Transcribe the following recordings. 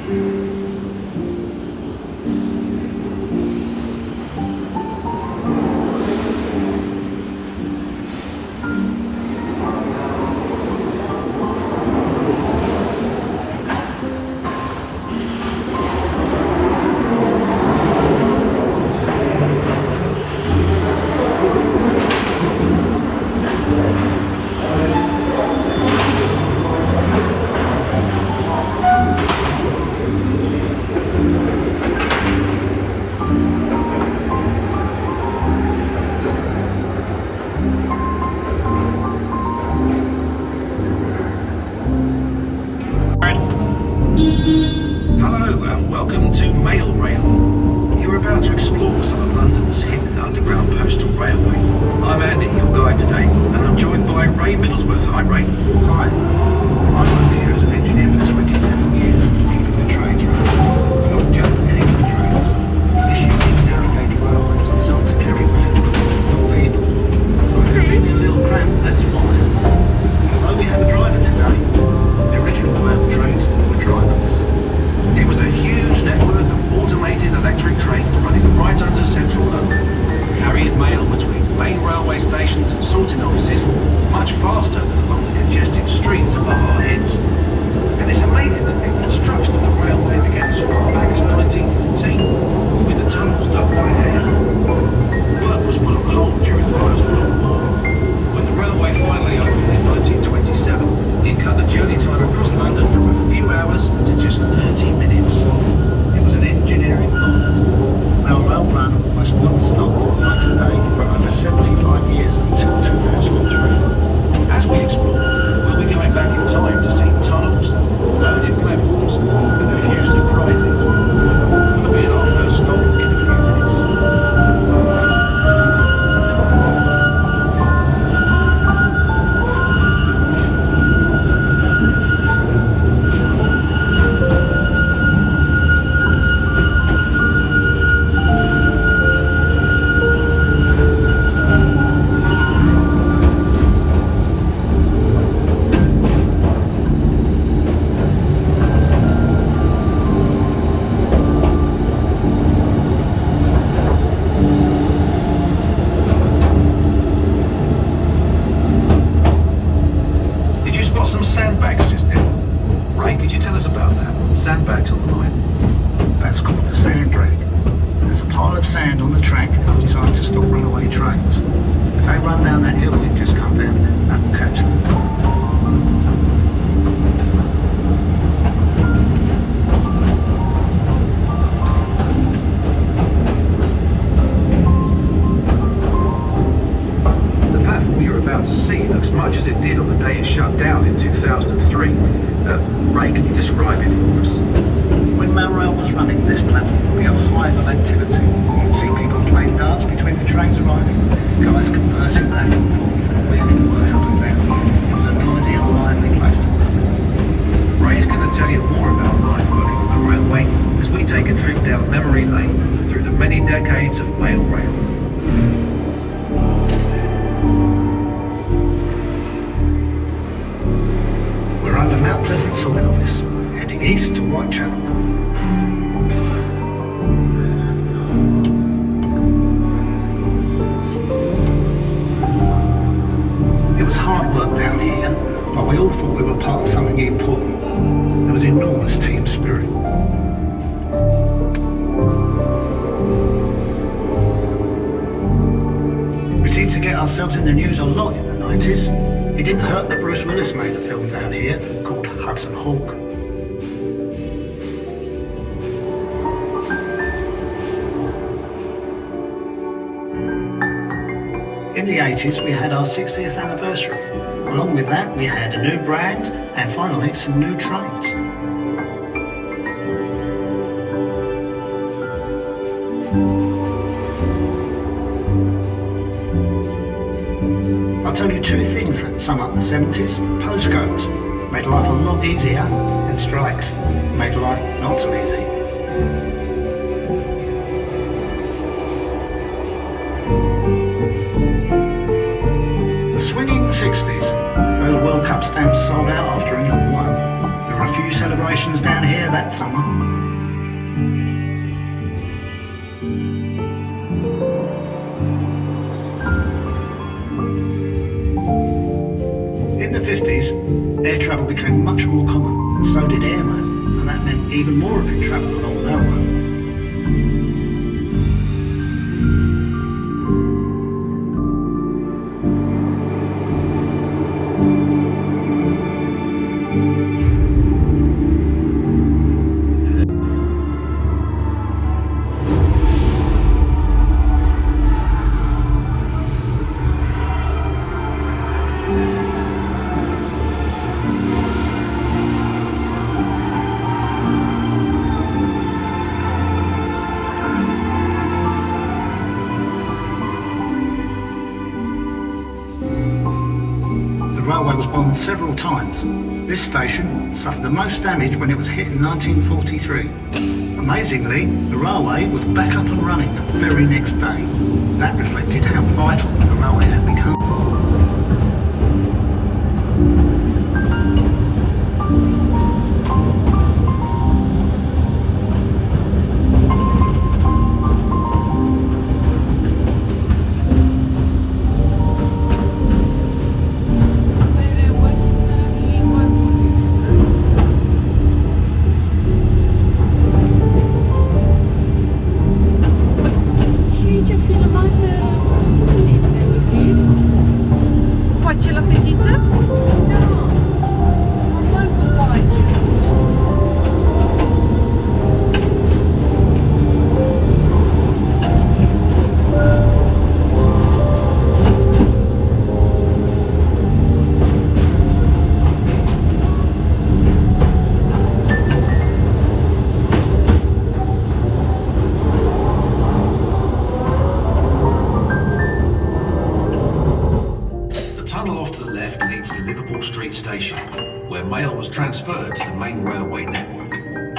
Hello and welcome to Mail Rail. You're about to explore some of London's hidden underground postal railway. I'm Andy, your guide today, and I'm joined by Ray Middlesworth. Hi Ray. Hi. I've worked here as an engineer for 27 years, keeping the trains running. Not just any trains. This unique narrow gauge railway is designed to carry mail, not people. So if you're feeling a little cramped, that's why. Although we have a driver today, the original mail trains were driverless. It was a huge network of automated electric trains running right under central London, carrying mail between main railway stations and sorting offices much faster than along the congested streets above our heads. And it's amazing to think construction of the railway began as far back as 1914, with the tunnels dug by hand. Work was put on hold during the First World War. When the railway finally opened in 1927, it cut the journey time across London from a few hours to just 30 minutes. It was an engineering marvel. Our rail ran almost non-stop, night and day, for over 75 years until 2003. As we explore, we'll be going back in time to see tunnels, loaded platforms, and a few surprises. We'll be at our first stop in a few minutes. Sandbags just then. Ray, could you tell us about that? Sandbags on the line. That's called the sand drag. There's a pile of sand on the track designed to stop runaway trains. If they run down that hill we've just come down, that will catch them. To see looks much as it did on the day it shut down in 2003. Ray, can you describe it for us? When Mailrail was running, this platform would be a hive of activity. You'd see people playing darts between the trains arriving, guys conversing back and forth and wheeling work up and down. It was a noisy and lively place to work. Ray's going to tell you more about life working on the railway as we take a trip down memory lane through the many decades of mail rail. Under Mount Pleasant sorting office, heading east to Whitechapel. It was hard work down here, but we all thought we were part of something important. There was enormous team spirit. We seemed to get ourselves in the news a lot in the 90s. It didn't hurt that Bruce Willis made a film down here called Hudson Hawk. In the 80s we had our 60th anniversary. Along with that we had a new brand and finally some new trains. I'll tell you two things that sum up the 70s. Postcodes made life a lot easier, and strikes made life not so easy. The swinging 60s. Those World Cup stamps sold out after England won. There were a few celebrations operations down here that summer. In the 50s, air travel became much more common, and so did airmail, and that meant even more of it travelled along the railroad. The railway was bombed several times. This station suffered the most damage when it was hit in 1943. Amazingly, the railway was back up and running the very next day. That reflected how vital the railway had become. Station, where mail was transferred to the main railway network.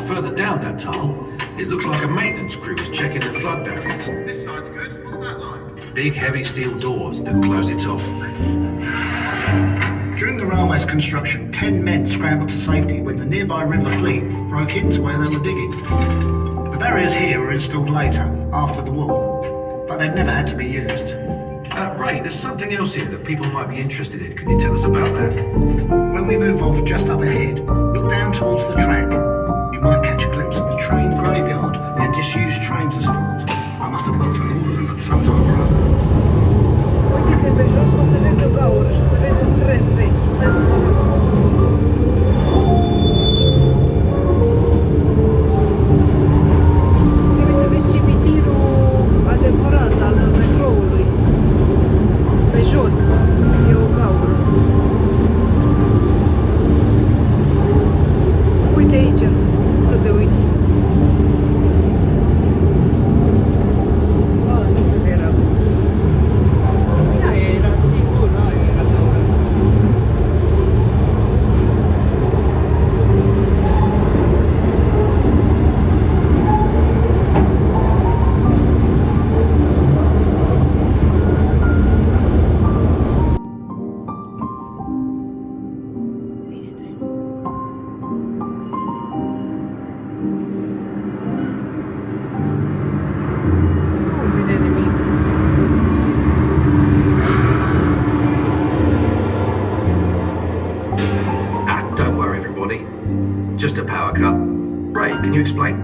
Further down that tunnel, it looks like a maintenance crew is checking the flood barriers. This side's good. What's that like? Big heavy steel doors that close it off. During the railway's construction, 10 men scrambled to safety when the nearby River Fleet broke into where they were digging. The barriers here were installed later, after the war, but they've never had to be used. Ray, there's something else here that people might be interested in. Can you tell us about that? When we move off just up ahead, look down towards the track. You might catch a glimpse of the train graveyard where disused trains are stored. I must have worked for all of them at some time or other. Uite pe jos o să vezi o gaură și o să vezi un tren vechi. Stai să vă arăt. Trebuie să vezi cimitirul adevărat al metroului. Pe jos e o gaură. Uite aici, să te uiți. Just a power cut. Ray, can you explain?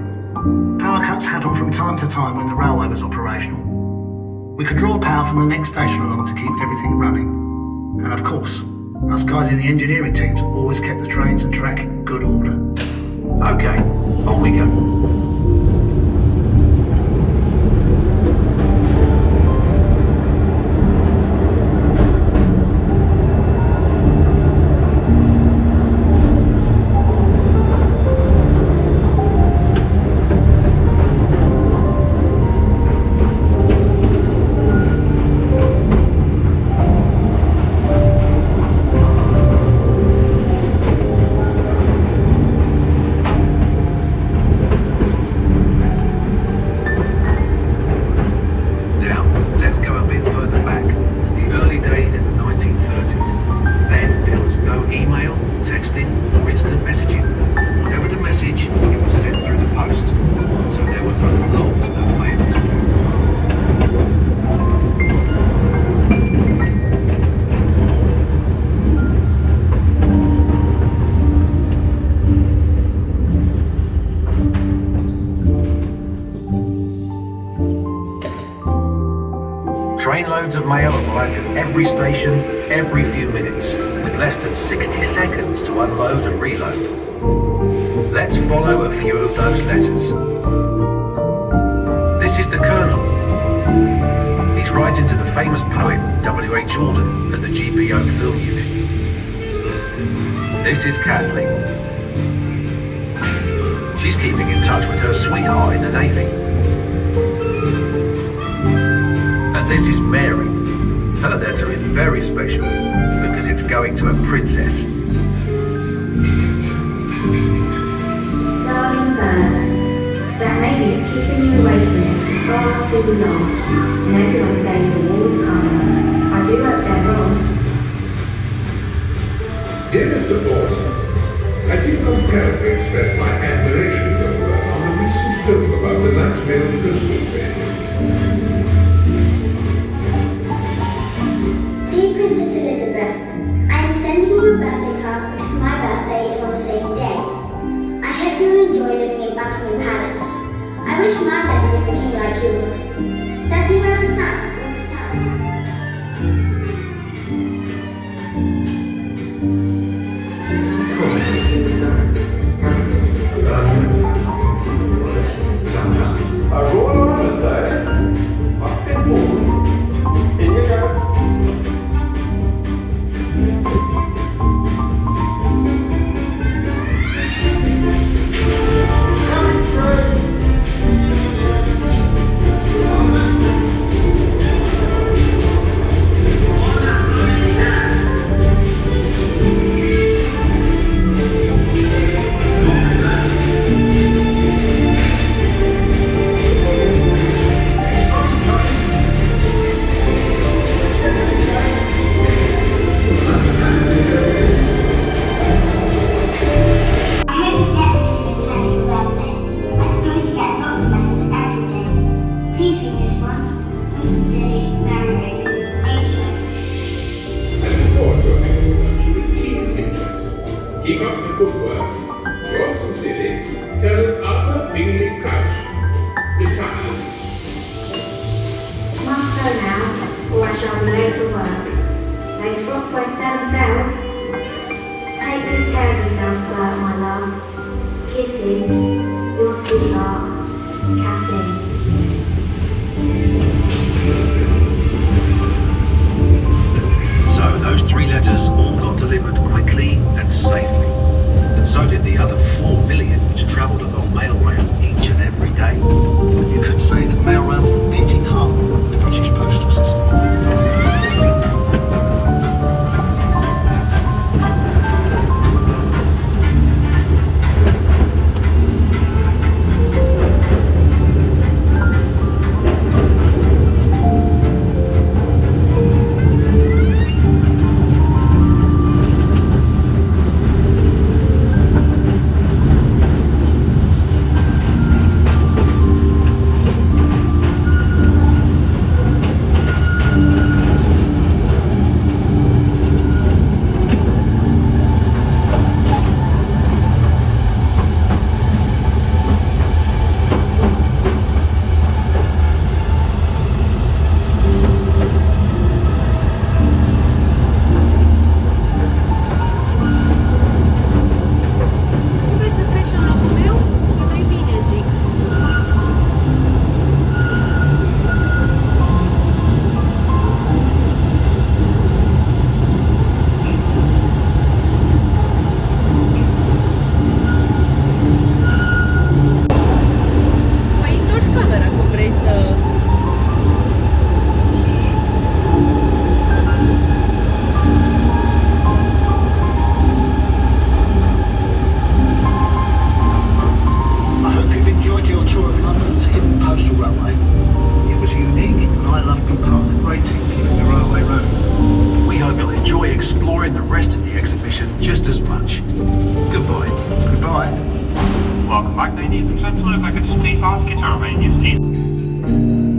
Power cuts happen from time to time when the railway was operational. We could draw power from the next station along to keep everything running. And of course, us guys in the engineering teams always kept the trains and track in good order. Okay, on we go. Trainloads of mail arrived at every station, every few minutes, with less than 60 seconds to unload and reload. Let's follow a few of those letters. This is the Colonel. He's writing to the famous poet W.H. Auden at the GPO film unit. This is Kathleen. She's keeping in touch with her sweetheart in the Navy. And this is Mary. Her letter is very special because it's going to a princess. Darling bird, that lady is keeping you away from it for far too long, and everyone says the war's coming. I do hope they're wrong. Dear Mr. Porter, I think I've carefully expressed my admiration for your work on the recent film about the Nashville postal trade. Dear Princess Elizabeth, I am sending you a birthday card because my birthday is on the same day. I hope you will enjoy living in Buckingham Palace. I wish my daddy was the king like yours. Does he wear his crown all the time? A roll on the side. Must be cool. In you go. Keep up the good work. Yours sincerely, Colonel Arthur Bingley Crouch, retired. Must go now, or I shall be late for work. Those frocks won't sell themselves. Take good care of yourself, Bert, my love. Kisses, your sweetheart, Kathleen. So those 3 letters all got delivered quickly and safely. And so did the other 4 million which travelled along mail rail each and every day. You could say that mail rail was the beating heart of the British postal system. Welcome back, ladies and gentlemen. If I could just please ask you to remain in your seat.